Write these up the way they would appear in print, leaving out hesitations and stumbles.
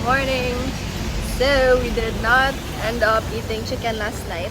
morning. So we did not end up eating chicken last night.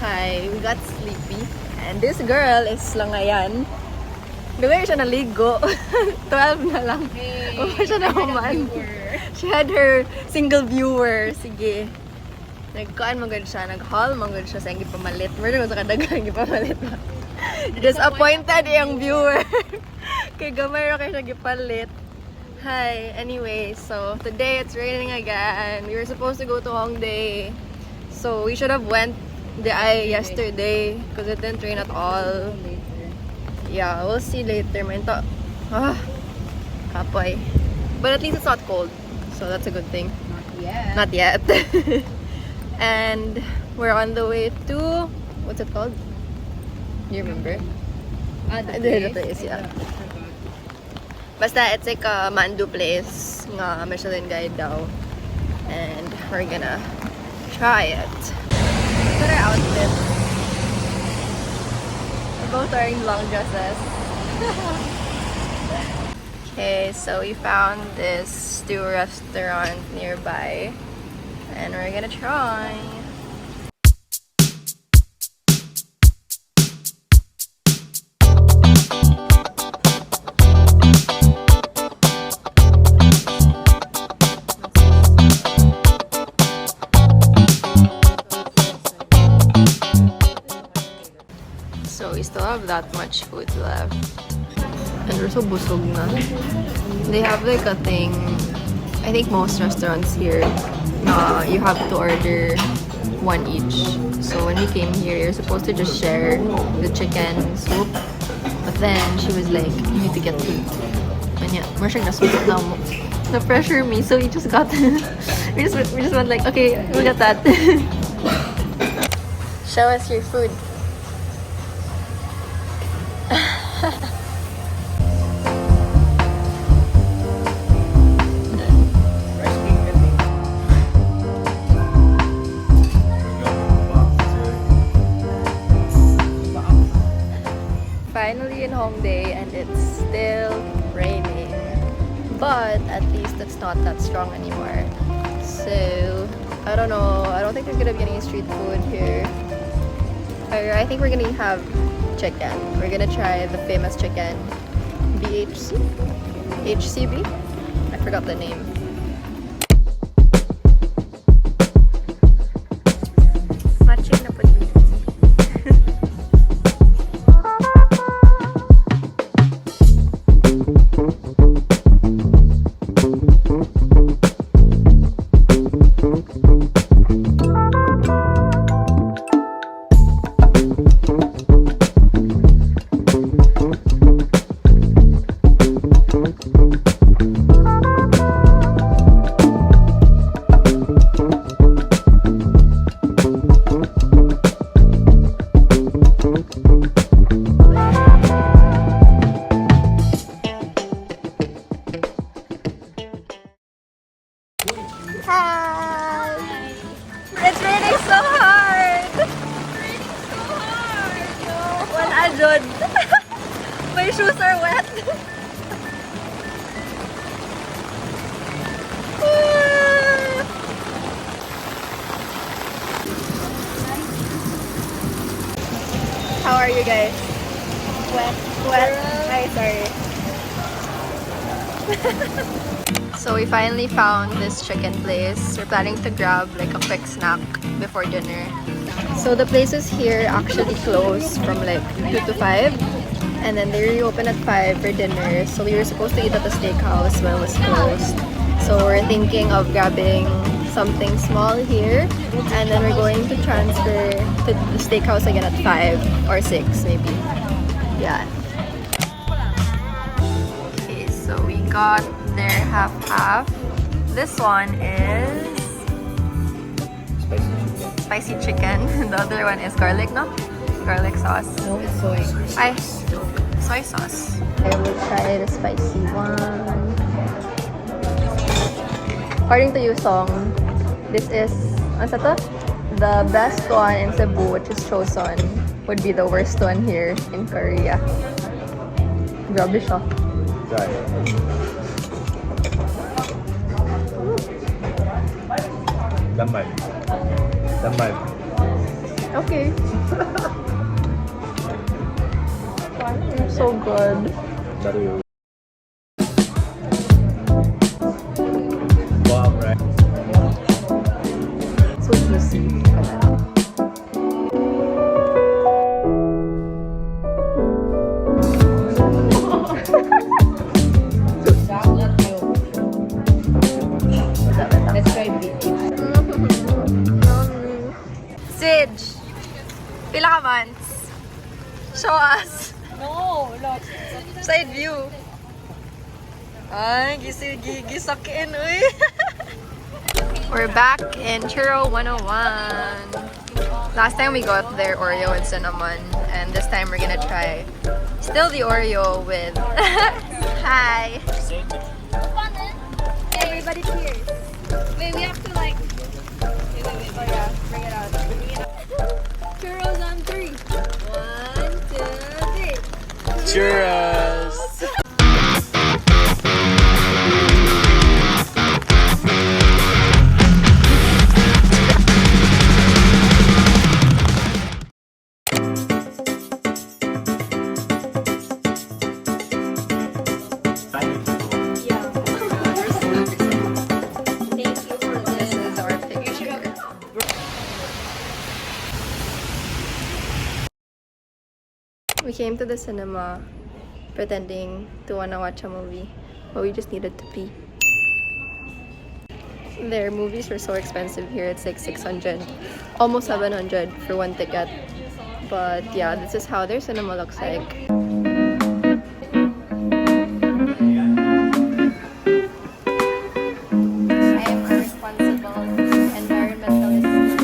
Hi, we got sleepy. And this girl is langayan. Bigla siya naligo. 12 na lang. Hey, siya na human. She had her single viewer. Sige. Nagkaan magod siya. Nag-haul magod siya sa yung pamalit. Meron sa kadagang pamalit. Disappointed yung viewer. Kay gamay ro kayo siya gipalit. Hi, anyway, so today it's raining again. We were supposed to go to Hongdae, so we should have went yesterday because it didn't rain at all. Yeah, we'll see later. Kapoy. But at least it's not cold, so that's a good thing. Not yet. Not yet. And we're on the way to, what's it called? Do you remember? The place, yeah. Basta, it's like a mandu place nga Michelin guide daw. And we're gonna try it. Look at our outfit. We're both wearing long dresses. Okay, so we found this stew restaurant nearby. And we're gonna try. So we still have that much food left. And we're so busog na. They have like a thing, I think most restaurants here, you have to order one each. So when we came here, you're supposed to just share the chicken soup. But then she was like, you need to get two. And yeah, we're sure na pressure me, so we just got we just went like, okay, we got that. Show us your food. Finally in Hongdae, and it's still raining, but at least it's not that strong anymore. So I don't know, I don't think there's gonna be any street food here. I think we're gonna have chicken. We're gonna try the famous chicken, HCB? I forgot the name. Matching na po. Hi! It's raining so hard! It's raining so hard! No. Wala jud. My shoes are wet. How are you guys? Wet. Wet. Hi, sorry. So we finally found this chicken place. We're planning to grab like a quick snack before dinner. So the places here actually close from like 2 to 5. And then they reopen at 5 for dinner. So we were supposed to eat at the steakhouse when it was closed. So we're thinking of grabbing something small here. And then we're going to transfer to the steakhouse again at 5 or 6 maybe. Yeah. Okay, so we got their half. This one is spicy chicken. The other one is garlic, no? Garlic sauce. No, it's soy. Soy sauce. I will try the spicy one. According to Yusong, this is, what's that? The best one in Cebu, which is Choson, would be the worst one here in Korea. Grabe siya. Damay. Damay. Okay. So good. Baru. Wow, right? So juicy. Let's try beef. Sidge, pila ka months? Show us. No, look. Side view. Ay, gisakin, uy. We're back in Churro 101. Last time we got their Oreo and cinnamon, and this time we're gonna try still the Oreo with. Hi. Everybody cheers. Wait, we have to like... Wait. Oh yeah, bring it out. Churros on 3. 1, 2, 3. Churros! This is our picture. We came to the cinema pretending to wanna watch a movie, but we just needed to pee. Their movies were so expensive here. It's like 600, almost 700 for one ticket. But yeah, this is how their cinema looks like. I am a responsible environmentalist.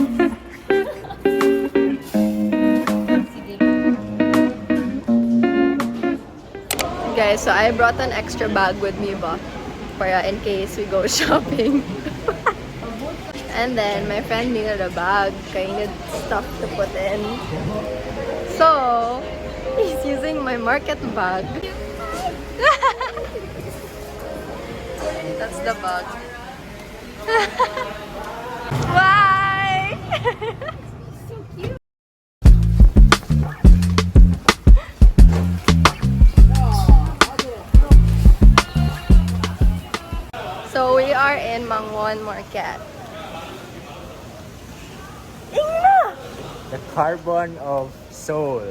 Guys, so I brought an extra bag with me ba? Para in case we go shopping. And then my friend needed a bag, kaya he needed stuff to put in. So he's using my market bag. That's the bag. Bye! So we are in Mangwon Market. The carbon of soul.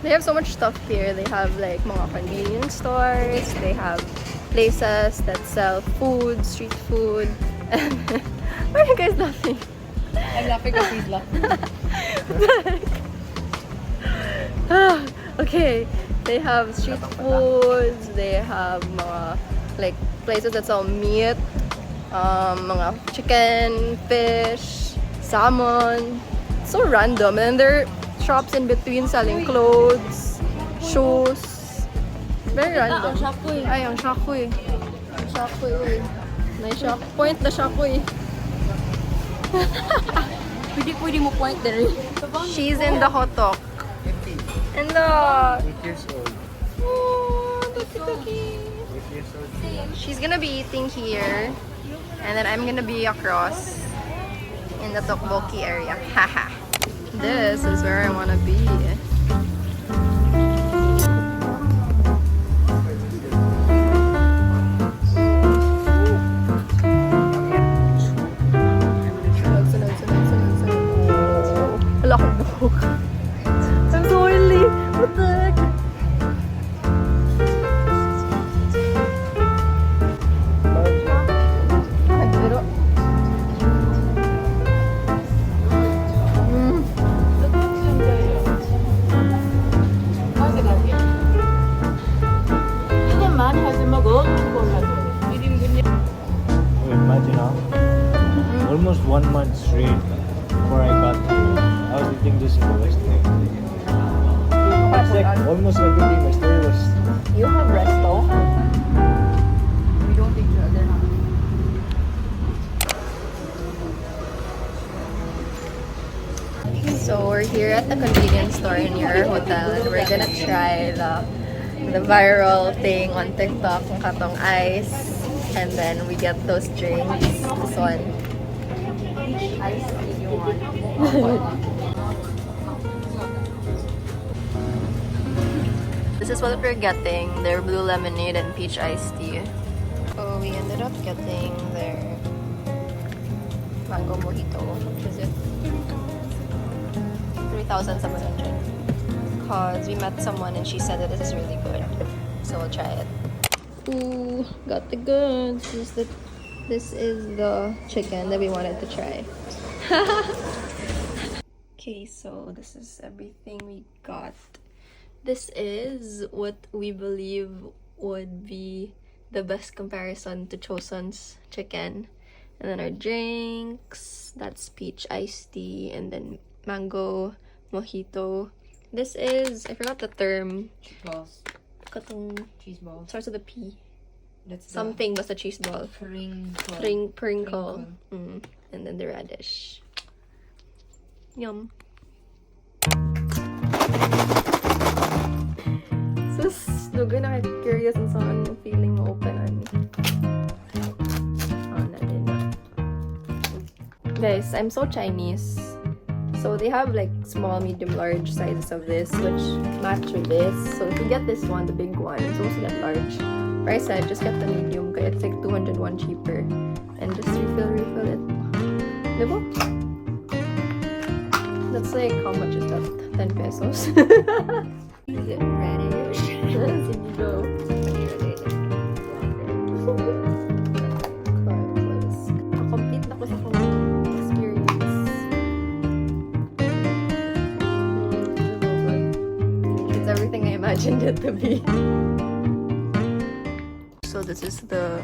They have so much stuff here. They have like mga convenience stores. They have places that sell food, street food. Why are you guys laughing? I'm laughing because he's laughing. Okay, they have street foods. They have mga like places that sell meat, mga chicken, fish, salmon. So random. And there are shops in between selling clothes, shoes. Very random. Ang shakoy. Ay, ang shakoy. Ang shakoy, uy. Na-shock. Point na shakoy. Pwede mo point there. She's in the hotok. And the... 8 years old. Oh, tuki-tuki. 8 years old. She's gonna be eating here. And then I'm gonna be across in the tteokbokki area. Haha. This is where I wanna be. Wala akong buhok. I'm so oily. What the heck? Nagbiro. Oh, imagine how almost 1 month straight before I got here. I was eating this in the West End. It's like almost every day my story was You have resto? at the convenience store in your hotel and we're gonna try the viral thing on TikTok, ng katong ice, and then we get those drinks. This one. Which ice do you want? This is what we're getting, their blue lemonade and peach iced tea. So we ended up getting their mango mojito, which is it? 3,700. Because we met someone and she said that this is really good. So we'll try it. Ooh, got the goods. This is the chicken that we wanted to try. Okay, so this is everything we got. This is what we believe would be the best comparison to Chosun's chicken. And then our drinks, that's peach iced tea, and then mango mojito. This is, I forgot the term. Balls. Katong Cheese balls. starts with a P. That's the Something basta cheese ball. Crinkle. Mm. And then the radish. Yum. Sus, dugo na curious and saan yung feeling mo open on. Oh, na din na. Guys, I'm so Chinese. So they have like small, medium, large sizes of this, which match with this. So if you get this one, the big one, it's also get large. But I said, just get the medium, kaya it's like 201 cheaper. And just refill it. Diba? That's like, how much is that? 10 pesos? Is it radish? Sinigo. Complete na ko sa kong experience. It's everything I imagined it to be. So this is the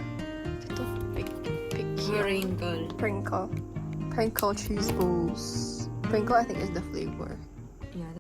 Prinkle cheese balls. Prinkle, I think, is the flavor. Yeah.